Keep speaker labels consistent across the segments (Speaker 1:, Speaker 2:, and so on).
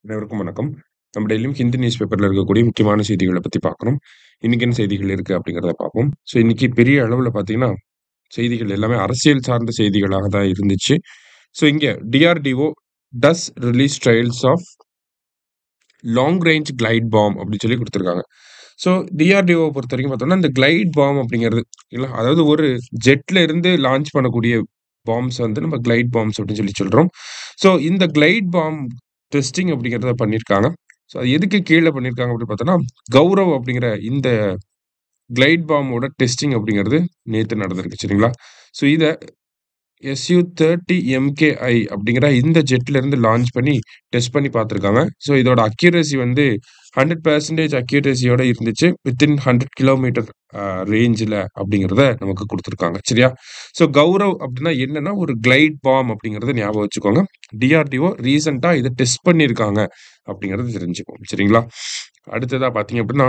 Speaker 1: அனைவருக்கும் வணக்கம். நம்ம டெய்லியும் ஹிந்தி நியூஸ் பேப்பர்ல இருக்கக்கூடிய முக்கியமான செய்திகள பத்தி பார்க்குறோம். இன்னைக்கு என்ன செய்திகள் இருக்கு அப்படிங்கிறத பார்ப்போம். இன்னைக்கு பெரிய அளவுல பார்த்தீங்கன்னா, செய்திகள் எல்லாமே அரசியல் சார்ந்த செய்திகளாக தான் இருந்துச்சு. இங்க DRDO does release trials of long range glide bomb அப்படின்னு சொல்லி குடுத்துருக்காங்க. டிஆர்டிஓ பொறுத்தவரைக்கும் பார்த்தோம்னா, இந்த கிளைட் பாம் அப்படிங்கிறது அதாவது ஒரு ஜெட்ல இருந்து லான்ச் பண்ணக்கூடிய பாம்ஸ் வந்து நம்ம கிளைட் பாம்ஸ் அப்படின்னு சொல்லி சொல்றோம். இந்த கிளைட் பாம் டெஸ்டிங் அப்படிங்கிறத பண்ணியிருக்காங்க. அது எதுக்கு கீழ பண்ணியிருக்காங்க அப்படின்னு பார்த்தோம்னா, கௌரவ் அப்படிங்கிற இந்த கிளைட் பாமோட டெஸ்டிங் அப்படிங்கிறது நேத்து நடந்திருக்கு. சரிங்களா? இத SU-30 MKI அப்படிங்கிற இந்த ஜெட்ல இருந்து லான்ச் பண்ணி டெஸ்ட் பண்ணி பார்த்துருக்காங்க. இதோட அக்யூரசி வந்து 100% அக்யூரசியோட இருந்துச்சு. வித்தின் 100 கிலோமீட்டர் ரேஞ்சுல அப்படிங்கிறத நமக்கு குடுத்துருக்காங்க. சரியா? கௌரவ் அப்படின்னா என்னன்னா, ஒரு கிளைட் பாம் அப்படிங்கிறத ஞாபகம் வச்சுக்கோங்க. டிஆர்டிஓ ரீசென்ட்டா இத டெஸ்ட் பண்ணியிருக்காங்க அப்படிங்கிறது தெரிஞ்சுக்கோங்க. சரிங்களா? அடுத்ததா பார்த்தீங்க அப்படின்னா,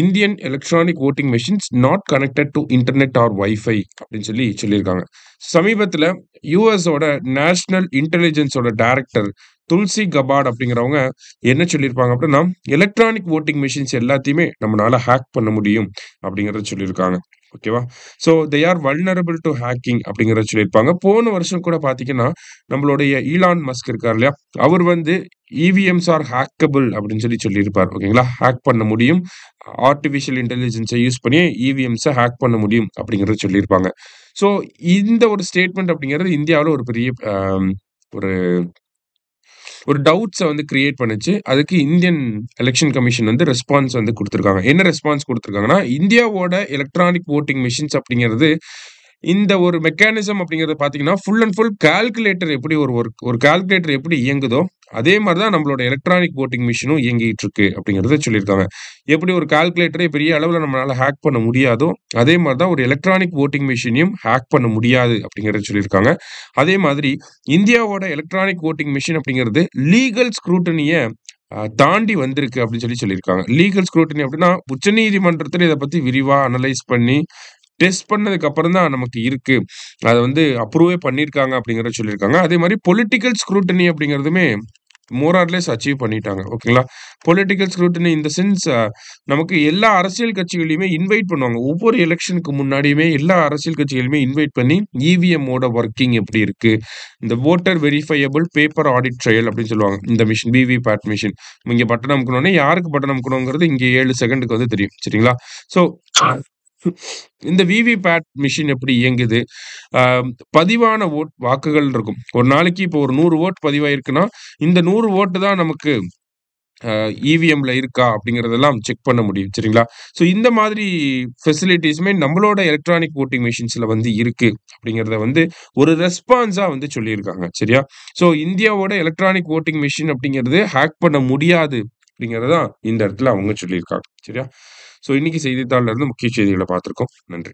Speaker 1: Indian electronic voting machines not connected to internet or wifi அப்படின்னு சொல்லியிருக்காங்க. சமீபத்தில யுஎஸோட நேஷனல் இன்டெலிஜென்ஸோட டைரக்டர் துல்சி கபாட் அப்படிங்கிறவங்க என்ன சொல்லியிருப்பாங்க அப்படின்னா, எலக்ட்ரானிக் வோட்டிங் மெஷின்ஸ் எல்லாத்தையுமே நம்மனால ஹேக் பண்ண முடியும் அப்படிங்கிறத சொல்லியிருக்காங்க. ஓகேவா? They are vulnerable to hacking அப்படிங்கிறத சொல்லியிருப்பாங்க. போன வருஷம் கூட பார்த்தீங்கன்னா, நம்மளுடைய ஈலான் மஸ்க் இருக்கார் இல்லையா? அவர் வந்து இவிஎம்ஸ் ஆர் ஹேக்கபிள் அப்படின்னு சொல்லியிருப்பார். ஓகேங்களா? ஹேக் பண்ண முடியும். ஆர்டிபிஷியல் இன்டெலிஜென்ஸை யூஸ் பண்ணி இவிஎம்ஸ ஹேக் பண்ண முடியும் அப்படிங்கிறத சொல்லியிருப்பாங்க. ஸோ இந்த ஒரு ஸ்டேட்மெண்ட் அப்படிங்கிறது இந்தியாவுல ஒரு பெரிய ஒரு ஒரு டவுட்ஸ வந்து கிரியேட் பண்ணுச்சு. அதுக்கு இந்தியன் எலக்ஷன் கமிஷன் வந்து ரெஸ்பான்ஸ் வந்து குடுத்துருக்காங்க. என்ன ரெஸ்பான்ஸ் குடுத்துருக்காங்கன்னா, இந்தியாவோட எலக்ட்ரானிக் வோட்டிங் மெஷின்ஸ் அப்படிங்கிறது இந்த ஒரு மெக்கானிசம் அப்படிங்கிறது பார்த்தீங்கன்னா, ஃபுல் அண்ட் ஃபுல் கால்குலேட்டர் எப்படி ஒரு கால்குலேட்டர் எப்படி இயங்குதோ, அதே மாரி தான் நம்மளோட எலக்ட்ரானிக் வோட்டிங் மெஷினும் இயங்கிட்டு இருக்கு அப்படிங்கிறத சொல்லியிருக்காங்க. எப்படி ஒரு கால்குலேட்டரை பெரிய அளவுல நம்மளால ஹேக் பண்ண முடியாதோ, அதே மாரி தான் ஒரு எலக்ட்ரானிக் வோட்டிங் மெஷினையும் ஹேக் பண்ண முடியாது அப்படிங்கிறத சொல்லியிருக்காங்க. அதே மாதிரி இந்தியாவோட எலக்ட்ரானிக் வோட்டிங் மெஷின் அப்படிங்கிறது லீகல் ஸ்க்ரூட்டனிய தாண்டி வந்திருக்கு அப்படின்னு சொல்லியிருக்காங்க. லீகல் ஸ்க்ரூட்டனி அப்படின்னா, உச்சநீதிமன்றத்தில இத பத்தி விரிவா அனலைஸ் பண்ணி டெஸ்ட் பண்ணதுக்கு அப்புறம் தான் நமக்கு இருக்கு. அத வந்து அப்ரூவே பண்ணியிருக்காங்க அப்படிங்கிறத சொல்லியிருக்காங்க. அதே மாரி பொலிட்டிக்கல் ஸ்க்ரூட்டனி அப்படிங்கிறதுமே மோர் ஆர் லெஸ் அச்சீவ் பண்ணிட்டாங்க. ஓகேங்களா? Political scrutiny in the sense நமக்கு எல்லா அரசியல் கட்சிகளையுமே இன்வைட் பண்ணுவாங்க. ஒவ்வொரு எலக்ஷனுக்கு முன்னாடியுமே எல்லா அரசியல் கட்சிகளையுமே இன்வைட் பண்ணி இவிஎம் ஓட வொர்க்கிங் எப்படி இருக்கு? இந்த voter verifiable paper audit trail அப்படின்னு சொல்லுவாங்க. இந்த மிஷின் விவிபேட் மிஷின். இங்க பட்டன் அமுக்கணும்னா யாருக்கு பட்டன் அமுக்கணும்ங்கிறது இங்க 7 செகண்டுக்கு வந்து தெரியும். சரிங்களா? ஸோ இந்த விவிபேட் மிஷின் எப்படி இயங்குது? அ பதிவான வாக்குகள் இருக்கும். ஒரு நாளைக்கு இப்போ ஒரு 100 ஓட் பதிவாயிருக்குன்னா, இந்த 100 ஓட்டு தான் நமக்கு இவிஎம்ல இருக்கா அப்படிங்கிறதெல்லாம் செக் பண்ண முடியும். சரிங்களா? இந்த மாதிரி ஃபெசிலிட்டீஸுமே நம்மளோட எலக்ட்ரானிக் வோட்டிங் மெஷின்ஸ்ல வந்து இருக்கு அப்படிங்கிறத வந்து ஒரு ரெஸ்பான்ஸா வந்து சொல்லியிருக்காங்க. சரியா? இந்தியாவோட எலக்ட்ரானிக் வோட்டிங் மெஷின் அப்படிங்கிறது ஹேக் பண்ண முடியாது அப்படிங்கிறத தான் இந்த இடத்துல அவங்க சொல்லியிருக்காங்க. சரியா? இன்னைக்கு செய்தித்தாள்ல இருந்து முக்கிய செய்திகள பார்த்திருக்கோம். நன்றி.